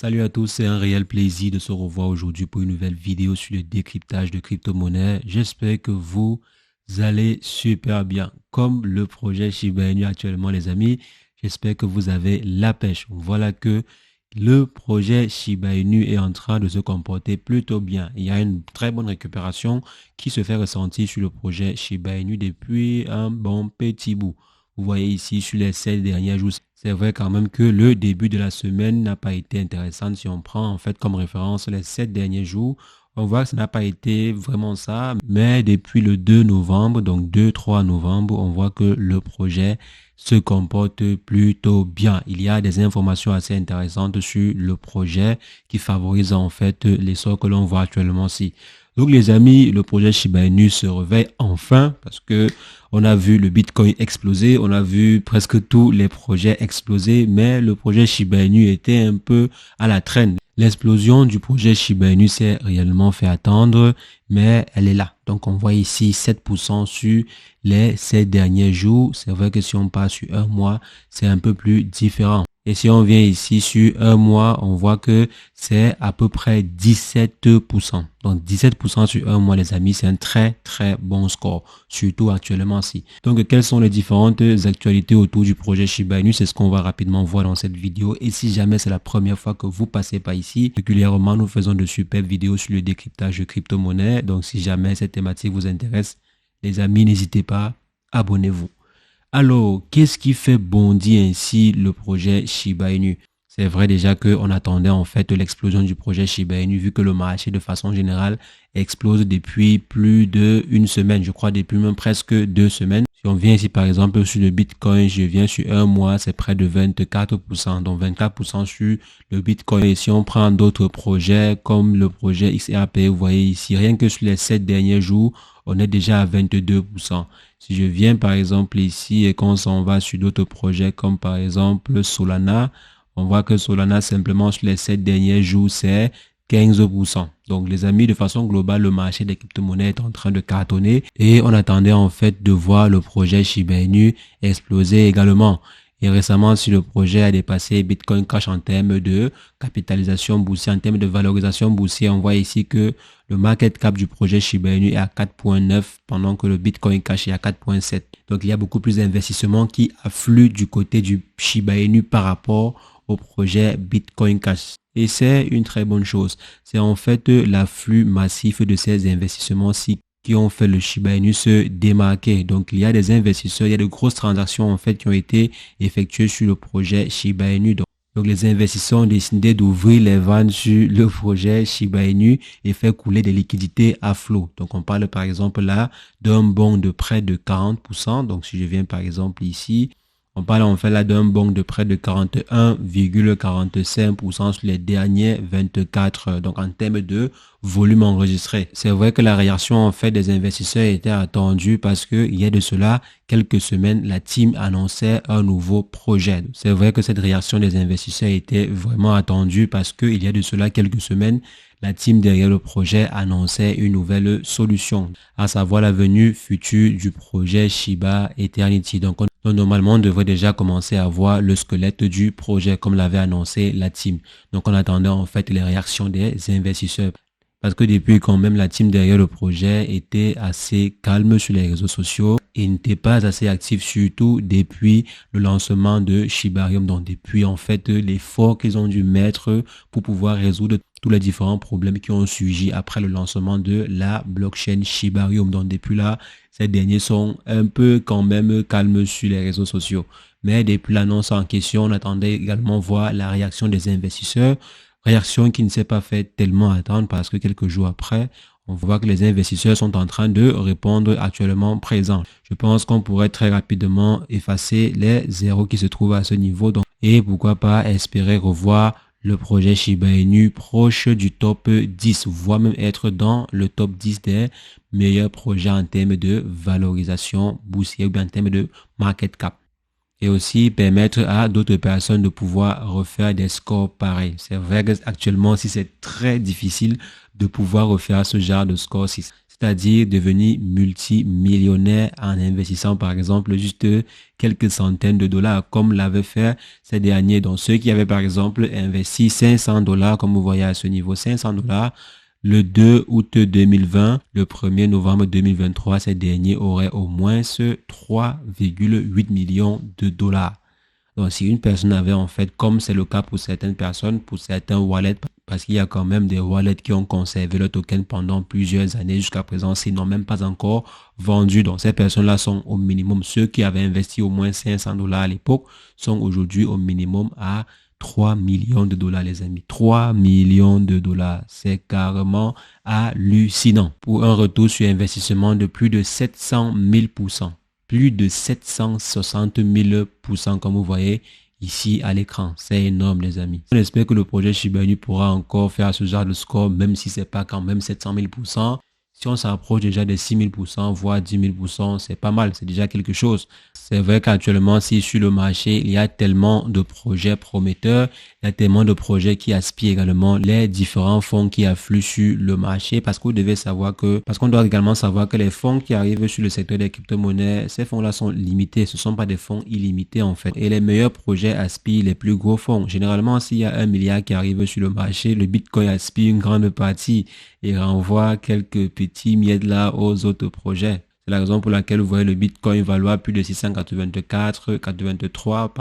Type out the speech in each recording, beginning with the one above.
Salut à tous, c'est un réel plaisir de se revoir aujourd'hui pour une nouvelle vidéo sur le décryptage de crypto-monnaies. J'espère que vous allez super bien. Comme le projet Shiba Inu actuellement, les amis, j'espère que vous avez la pêche. Voilà que le projet Shiba Inu est en train de se comporter plutôt bien. Il y a une très bonne récupération qui se fait ressentir sur le projet Shiba Inu depuis un bon petit bout. Vous voyez ici sur les 7 derniers jours, c'est vrai quand même que le début de la semaine n'a pas été intéressant. Si on prend en fait comme référence les 7 derniers jours, on voit que ça n'a pas été vraiment ça. Mais depuis le 2 novembre, donc 2-3 novembre, on voit que le projet se comporte plutôt bien. Il y a des informations assez intéressantes sur le projet qui favorisent en fait l'essor que l'on voit actuellement ici. Donc les amis, le projet Shiba Inu se réveille enfin parce que on a vu le Bitcoin exploser, on a vu presque tous les projets exploser, mais le projet Shiba Inu était un peu à la traîne. L'explosion du projet Shiba Inu s'est réellement fait attendre, mais elle est là. Donc on voit ici 7% sur les 7 derniers jours. C'est vrai que si on passe sur un mois, c'est un peu plus différent. Et si on vient ici sur un mois, on voit que c'est à peu près 17%. Donc 17% sur un mois, les amis, c'est un très très bon score, surtout actuellement ici. Donc quelles sont les différentes actualités autour du projet Shiba Inu? C'est ce qu'on va rapidement voir dans cette vidéo. Et si jamais c'est la première fois que vous passez par ici, régulièrement nous faisons de superbes vidéos sur le décryptage de crypto-monnaies. Donc si jamais cette thématique vous intéresse, les amis, n'hésitez pas, abonnez-vous. Alors, qu'est-ce qui fait bondir ainsi le projet Shiba Inu? C'est vrai déjà qu'on attendait en fait l'explosion du projet Shiba Inu vu que le marché de façon générale explose depuis plus d'une semaine, je crois depuis même presque 2 semaines. Si on vient ici par exemple sur le Bitcoin, je viens sur un mois, c'est près de 24%, donc 24% sur le Bitcoin. Et si on prend d'autres projets comme le projet XRP, vous voyez ici, rien que sur les 7 derniers jours, on est déjà à 22%. Si je viens par exemple ici et qu'on s'en va sur d'autres projets comme par exemple Solana, on voit que Solana simplement sur les 7 derniers jours c'est 15%. Donc les amis, de façon globale, le marché des crypto-monnaies est en train de cartonner et on attendait en fait de voir le projet Shiba Inu exploser également. Et récemment, si le projet a dépassé Bitcoin Cash en termes de capitalisation boursière, en termes de valorisation boursière, on voit ici que le market cap du projet Shiba Inu est à 4,9 pendant que le Bitcoin Cash est à 4,7. Donc, il y a beaucoup plus d'investissements qui affluent du côté du Shiba Inu par rapport au projet Bitcoin Cash. Et c'est une très bonne chose. C'est en fait l'afflux massif de ces investissements-ci qui ont fait le Shiba Inu se démarquer. Donc, il y a des investisseurs, il y a de grosses transactions en fait qui ont été effectuées sur le projet Shiba Inu. Donc, les investisseurs ont décidé d'ouvrir les vannes sur le projet Shiba Inu et faire couler des liquidités à flot. Donc, on parle par exemple là d'un bond de près de 40%. Donc, si je viens par exemple ici, on parle en fait là d'un bond de près de 41,45% sur les derniers 24 heures. Donc, en termes de volume enregistré. C'est vrai que la réaction en fait des investisseurs était attendue parce que il y a de cela quelques semaines, la team annonçait un nouveau projet. C'est vrai que cette réaction des investisseurs était vraiment attendue parce que il y a de cela quelques semaines, la team derrière le projet annonçait une nouvelle solution, à savoir la venue future du projet Shiba Eternity. Donc, normalement, on devrait déjà commencer à voir le squelette du projet comme l'avait annoncé la team. Donc, on attendait en fait les réactions des investisseurs. Parce que depuis quand même la team derrière le projet était assez calme sur les réseaux sociaux et n'était pas assez active surtout depuis le lancement de Shibarium. Donc depuis en fait l'effort qu'ils ont dû mettre pour pouvoir résoudre tous les différents problèmes qui ont surgi après le lancement de la blockchain Shibarium. Donc depuis là, ces derniers sont un peu quand même calmes sur les réseaux sociaux. Mais depuis l'annonce en question, on attendait également voir la réaction des investisseurs. Réaction qui ne s'est pas fait tellement attendre parce que quelques jours après, on voit que les investisseurs sont en train de répondre actuellement présents. Je pense qu'on pourrait très rapidement effacer les zéros qui se trouvent à ce niveau. Donc, et pourquoi pas espérer revoir le projet Shiba Inu proche du top 10, voire même être dans le top 10 des meilleurs projets en termes de valorisation boursière ou bien en termes de market cap. Et aussi permettre à d'autres personnes de pouvoir refaire des scores pareils. C'est vrai qu'actuellement, si c'est très difficile de pouvoir refaire ce genre de score, c'est c'est-à-dire devenir multimillionnaire en investissant par exemple juste quelques centaines de dollars comme l'avaient fait ces derniers. Donc ceux qui avaient par exemple investi 500 dollars, comme vous voyez à ce niveau, 500 dollars, le 2 août 2020, le 1er novembre 2023, ces derniers auraient au moins 3,8 millions de dollars. Donc, si une personne avait en fait, comme c'est le cas pour certaines personnes, pour certains wallets, parce qu'il y a quand même des wallets qui ont conservé le token pendant plusieurs années jusqu'à présent, s'ils n'ont même pas encore vendu. Donc, ces personnes-là sont au minimum. Ceux qui avaient investi au moins 500 dollars à l'époque sont aujourd'hui au minimum à 3 millions de dollars, les amis. 3 millions de dollars. C'est carrément hallucinant. Pour un retour sur investissement de plus de 700 000%. Plus de 760 000%, comme vous voyez ici à l'écran. C'est énorme, les amis. On espère que le projet Shiba Inu pourra encore faire ce genre de score, même si c'est pas quand même 700 000%. Si on s'approche déjà des 6 000%, voire 10 000%, c'est pas mal, c'est déjà quelque chose. C'est vrai qu'actuellement, si sur le marché, il y a tellement de projets prometteurs, il y a tellement de projets qui aspirent également les différents fonds qui affluent sur le marché, parce que vous devez savoir parce qu'on doit également savoir que les fonds qui arrivent sur le secteur des crypto-monnaies, ces fonds-là sont limités, ce ne sont pas des fonds illimités en fait. Et les meilleurs projets aspirent les plus gros fonds. Généralement, s'il y a 1 milliard qui arrive sur le marché, le Bitcoin aspire une grande partie et renvoie quelques petits miettes là aux autres projets. C'est la raison pour laquelle vous voyez le Bitcoin valoir plus de 683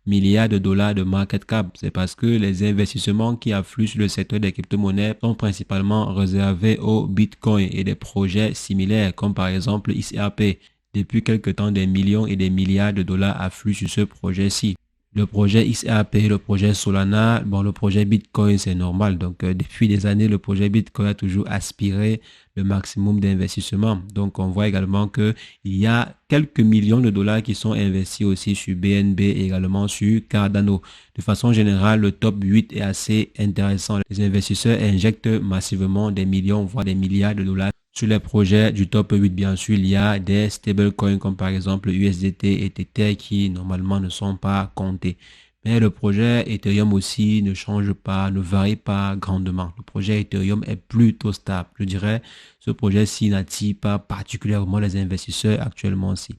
milliards de dollars de market cap. C'est parce que les investissements qui affluent sur le secteur des crypto-monnaies sont principalement réservés au Bitcoin et des projets similaires comme par exemple XRP. Depuis quelque temps, des millions et des milliards de dollars affluent sur ce projet-ci. Le projet XRP, le projet Solana, bon, le projet Bitcoin, c'est normal. Donc, depuis des années, le projet Bitcoin a toujours aspiré le maximum d'investissement. Donc, on voit également que il y a quelques millions de dollars qui sont investis aussi sur BNB et également sur Cardano. De façon générale, le top 8 est assez intéressant. Les investisseurs injectent massivement des millions, voire des milliards de dollars. Sur les projets du top 8, bien sûr, il y a des stablecoins comme par exemple USDT et Tether qui normalement ne sont pas comptés. Mais le projet Ethereum aussi ne change pas, ne varie pas grandement. Le projet Ethereum est plutôt stable. Je dirais, ce projet-ci n'attire pas particulièrement les investisseurs actuellement aussi.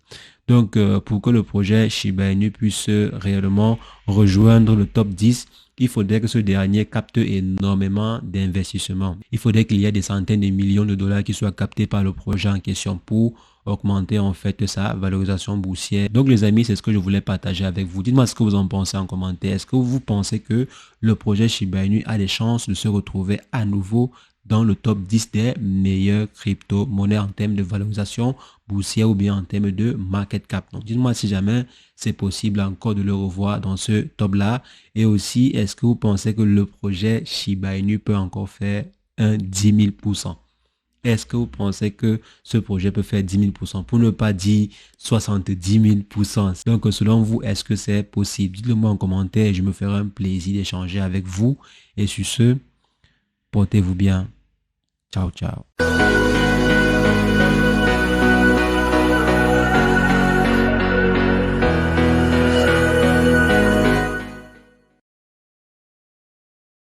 Donc, pour que le projet Shiba Inu puisse réellement rejoindre le top 10, il faudrait que ce dernier capte énormément d'investissements. Il faudrait qu'il y ait des centaines de millions de dollars qui soient captés par le projet en question pour augmenter en fait sa valorisation boursière. Donc les amis, c'est ce que je voulais partager avec vous. Dites-moi ce que vous en pensez en commentaire. Est-ce que vous pensez que le projet Shiba Inu a des chances de se retrouver à nouveau dans le top 10 des meilleures crypto-monnaies en termes de valorisation boursière ou bien en termes de market cap? Donc, dites-moi si jamais c'est possible encore de le revoir dans ce top-là. Et aussi, est-ce que vous pensez que le projet Shiba Inu peut encore faire un 10 000%? Est-ce que vous pensez que ce projet peut faire 10 000%, pour ne pas dire 70 000%? Donc, selon vous, est-ce que c'est possible? Dites-le moi en commentaire et je me ferai un plaisir d'échanger avec vous. Et sur ce, portez-vous bien. Ciao, ciao.